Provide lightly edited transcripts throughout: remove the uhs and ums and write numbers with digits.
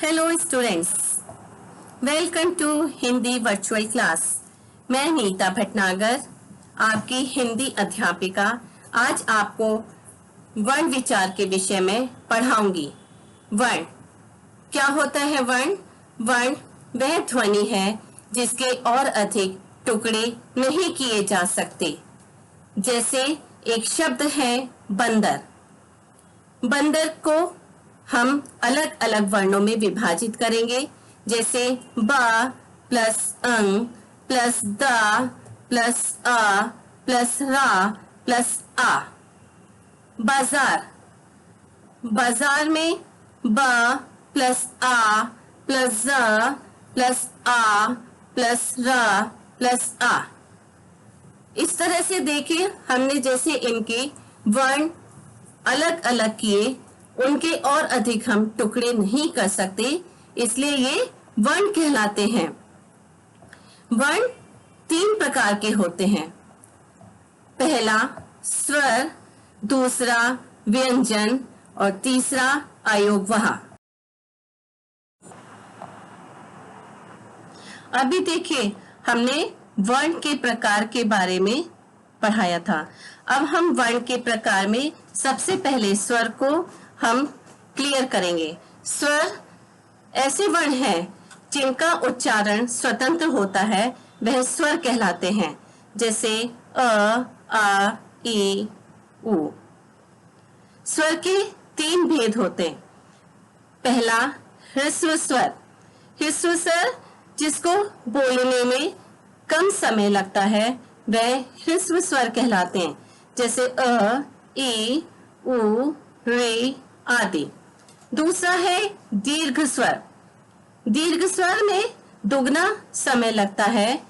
Hello students, welcome to Hindi virtual class. मैं नीता भटनागर, आपकी हिंदी अध्यापिका, आज आपको वर्ण विचार के विषय में पढ़ाऊंगी। वर्ण क्या होता है? वर्ण वह ध्वनि है जिसके और अधिक टुकड़े नहीं किए जा सकते। जैसे एक शब्द है बंदर। बंदर को हम अलग अलग वर्णों में विभाजित करेंगे, जैसे ब प्लस अंग plus the plus a plus रा प्लस आ। बाजार, बाजार में ब प्लस आ प्लस ज प्लस आ प्लस र प्लस आ। इस तरह से देखिए, हमने जैसे इनके वर्ण अलग अलग किए, उनके और अधिक हम टुकड़े नहीं कर सकते, इसलिए ये वर्ण कहलाते हैं। वर्ण 3 प्रकार के होते हैं। पहला स्वर, दूसरा व्यंजन और तीसरा अयोगवह। अभी देखिए, हमने वर्ण के प्रकार के बारे में पढ़ाया था। अब हम वर्ण के प्रकार में सबसे पहले स्वर को हम क्लियर करेंगे। स्वर ऐसे वर्ण हैं जिनका उच्चारण स्वतंत्र होता है, वह स्वर कहलाते हैं। जैसे अ, आ, ई, उ। स्वर के 3 भेद होते हैं। पहला ह्रस्व स्वर। ह्रस्व स्वर जिसको बोलने में कम समय लगता है, वह ह्रस्व स्वर कहलाते हैं। जैसे अ, ई, उ, रे आदि। दूसरा है दीर्घ स्वर। दीर्घ स्वर में दुगना समय लगता है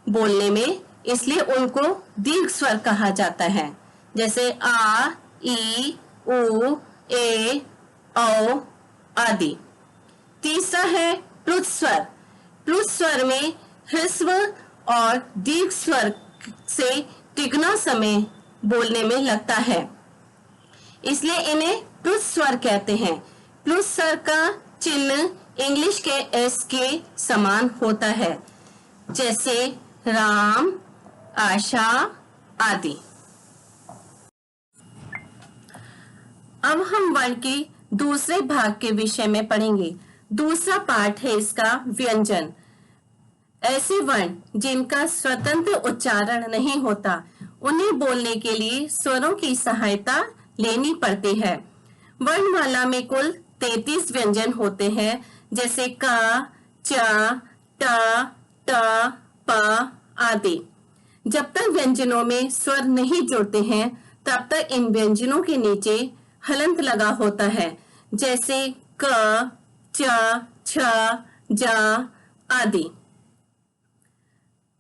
बोलने में, इसलिए उनको दीर्घ स्वर कहा जाता है। जैसे आ, ई, उ, ए, औ आदि। तीसरा है प्लुत स्वर। प्लुत स्वर में ह्रस्व और दीर्घ स्वर से तिगुना समय बोलने में लगता है, इसलिए इन्हें प्लुत स्वर कहते हैं। प्लुत स्वर का चिन्ह इंग्लिश के एस के समान होता है, जैसे राम, आशा आदि। अब हम वर्ण के दूसरे भाग के विषय में पढ़ेंगे। दूसरा पार्ट है इसका व्यंजन। ऐसे वर्ण जिनका स्वतंत्र उच्चारण नहीं होता, उन्हें बोलने के लिए स्वरों की सहायता लेनी पड़ती है। वर्णमाला में कुल 33 व्यंजन होते हैं, जैसे क, च, ट, ट, प आदि। जब तक व्यंजनों में स्वर नहीं जुड़ते हैं, तब तक इन व्यंजनों के नीचे हलंत लगा होता है, जैसे क, च, छ, ज आदि।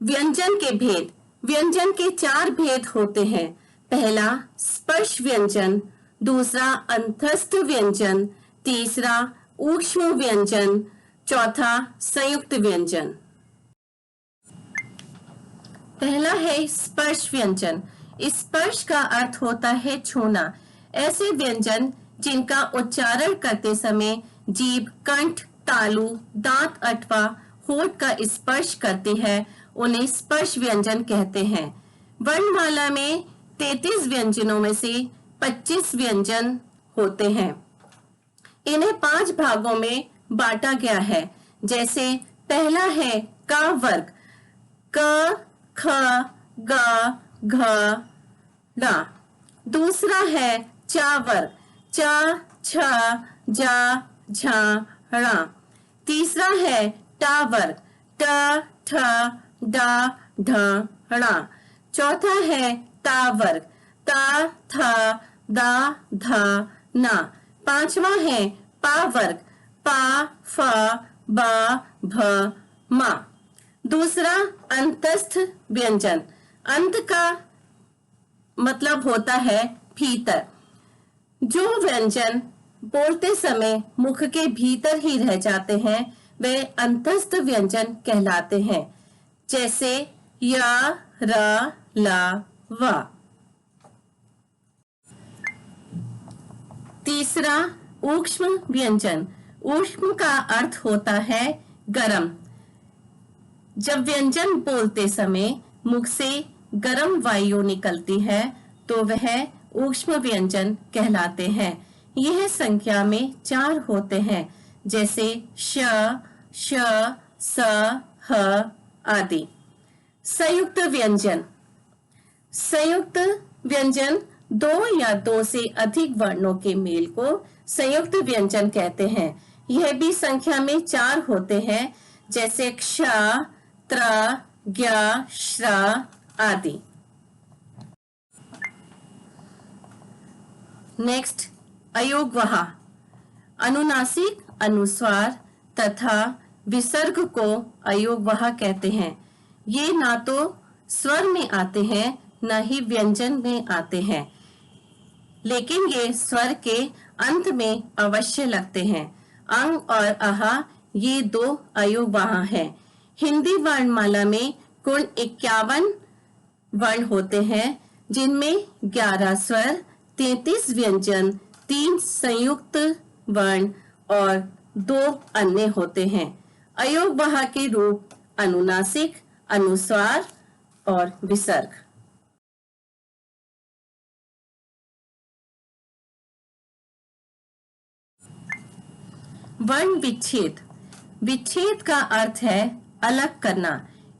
व्यंजन के भेद। व्यंजन के 4 भेद होते हैं। पहला स्पर्श व्यंजन, दूसरा अंतस्थ व्यंजन, तीसरा ऊक्ष्म व्यंजन, चौथा संयुक्त व्यंजन। पहला है स्पर्श व्यंजन। स्पर्श का अर्थ होता है छूना। ऐसे व्यंजन जिनका उच्चारण करते समय जीभ, कंठ, तालु, दांत अथवा होठ का स्पर्श करती है, उन्हें स्पर्श व्यंजन कहते हैं। वर्णमाला में 33 व्यंजनों में से 25 व्यंजन होते हैं। इन्हें 5 भागों में बांटा गया है। जैसे पहला है क वर्ग, क, ख, ग, घ, ङ। दूसरा है च वर्ग, च, छ, ज, झ, ण। तीसरा है ट वर्ग, ट, ठ, ड, ढ, ण। चौथा है त वर्ग, त, थ, द, ध, न। पांचवा है प वर्ग, प, फ, ब, भ, म। दूसरा अंतस्थ व्यंजन। अंत का मतलब होता है भीतर। जो व्यंजन बोलते समय मुख के भीतर ही रह जाते हैं, वे अंतस्थ व्यंजन कहलाते हैं। जैसे य, र, ल, व। तीसरा ऊक्ष्म व्यंजन। ऊष्म का अर्थ होता है गरम। जब व्यंजन बोलते समय मुख से गरम वायु निकलती है तो वह ऊष्म व्यंजन कहलाते हैं। यह संख्या में 4 होते हैं, जैसे श, श, स, ह आदि। संयुक्त व्यंजन। संयुक्त व्यंजन 2 या 2 से अधिक वर्णों के मेल को संयुक्त व्यंजन कहते हैं। यह भी संख्या में 4 होते हैं, जैसे क्ष, त्र, ज्ञ, श्र आदि। नेक्स्ट, अयोगवह। अनुनासिक, अनुस्वार तथा विसर्ग को अयोगवह कहते हैं। ये ना तो स्वर में आते हैं न ही व्यंजन में आते हैं, लेकिन ये स्वर के अंत में अवश्य लगते हैं। अंग और अह ये 2 अयोगवह हैं। हिंदी वर्णमाला में कुल 51 वर्ण होते हैं, जिनमें 11 स्वर, 33 व्यंजन, 3 संयुक्त वर्ण और 2 अन्य होते हैं। अयोगवह के रूप अनुनासिक, अनुस्वार और विसर्ग। वर्ण विच्छेद। विच्छेद का अर्थ है अलग करना।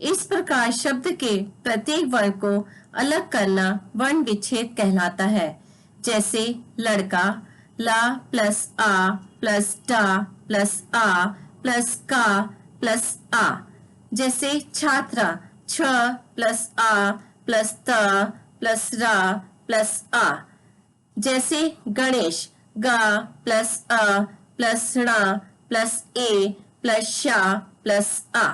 इस प्रकार शब्द के प्रत्येक वर्ण को अलग करना वर्ण विच्छेद कहलाता है। जैसे लड़का, ला प्लस आ प्लस टा प्लस आ प्लस का प्लस आ। जैसे छात्रा, छ प्लस आ प्लस त प्लस रा प्लस आ। जैसे गणेश, गा प्लस अ प्लस ण प्लस ए प्लस शा प्लस आ।